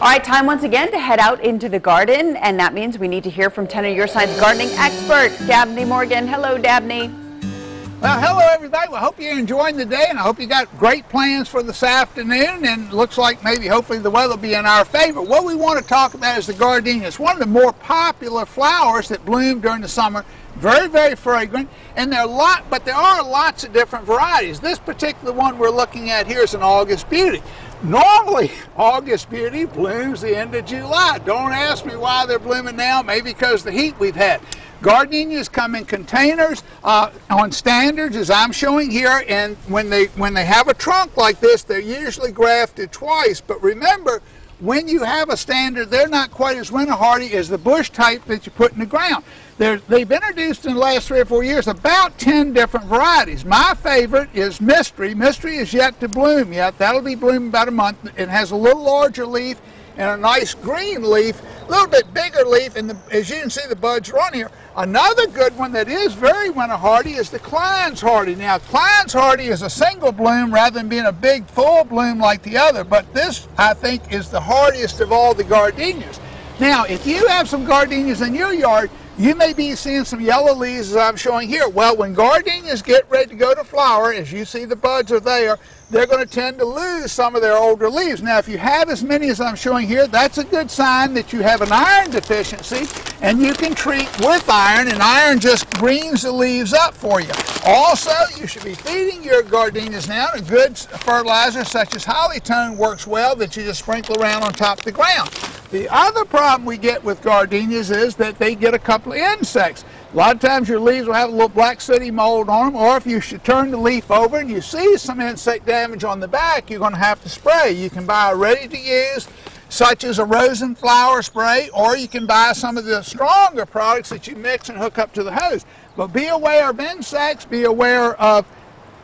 All right, time once again to head out into the garden, and that means we need to hear from 10 of your side's gardening expert, Dabney Morgan. Hello, Dabney. Well, hello everybody. Well, I hope you're enjoying the day, and I hope you got great plans for this afternoon, and looks like maybe hopefully the weather will be in our favor. What we want to talk about is the gardenia. It's one of the more popular flowers that bloom during the summer. Very, very fragrant, and there are lots of different varieties. This particular one we're looking at here is an August Beauty. Normally, August Beauty blooms the end of July. Don't ask me why they're blooming now, maybe because of the heat we've had. Gardenias come in containers on standards, as I'm showing here, and when they have a trunk like this, they're usually grafted twice. But remember, when you have a standard, they're not quite as winter hardy as the bush type that you put in the ground. They've introduced in the last 3 or 4 years about 10 different varieties. My favorite is Mystery. Mystery is yet to bloom yet. That'll be blooming about a month. It has a little larger leaf and a nice green leaf, a little bit bigger leaf, and as you can see, the buds run here. Another good one that is very winter hardy is the Klein's Hardy. Now, Klein's Hardy is a single bloom rather than being a big full bloom like the other, but this, I think, is the hardiest of all the gardenias. Now, if you have some gardenias in your yard, you may be seeing some yellow leaves as I'm showing here. Well, when gardenias get ready to go to flower, as you see the buds are there, they're going to tend to lose some of their older leaves. Now, if you have as many as I'm showing here, that's a good sign that you have an iron deficiency, and you can treat with iron, and iron just greens the leaves up for you. Also, you should be feeding your gardenias now. A good fertilizer such as Hollytone works well that you just sprinkle around on top of the ground. The other problem we get with gardenias is that they get a couple of insects. A lot of times your leaves will have a little black sooty mold on them, or if you should turn the leaf over and you see some insect damage on the back, you're going to have to spray. You can buy a ready-to-use, such as a rose and flower spray, or you can buy some of the stronger products that you mix and hook up to the hose. But be aware of insects, be aware of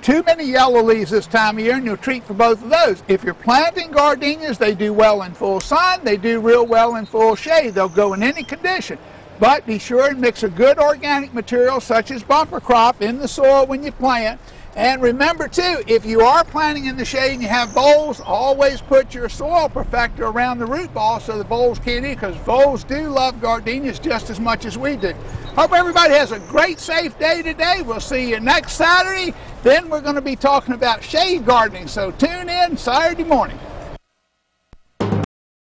too many yellow leaves this time of year, and you'll treat for both of those. If you're planting gardenias, they do well in full sun. They do real well in full shade. They'll go in any condition. But be sure and mix a good organic material such as bumper crop in the soil when you plant. And remember too, if you are planting in the shade and you have voles, always put your soil perfector around the root ball so the voles can't eat, because voles do love gardenias just as much as we do. Hope everybody has a great, safe day today. We'll see you next Saturday. Then we're going to be talking about shade gardening, so tune in Saturday morning.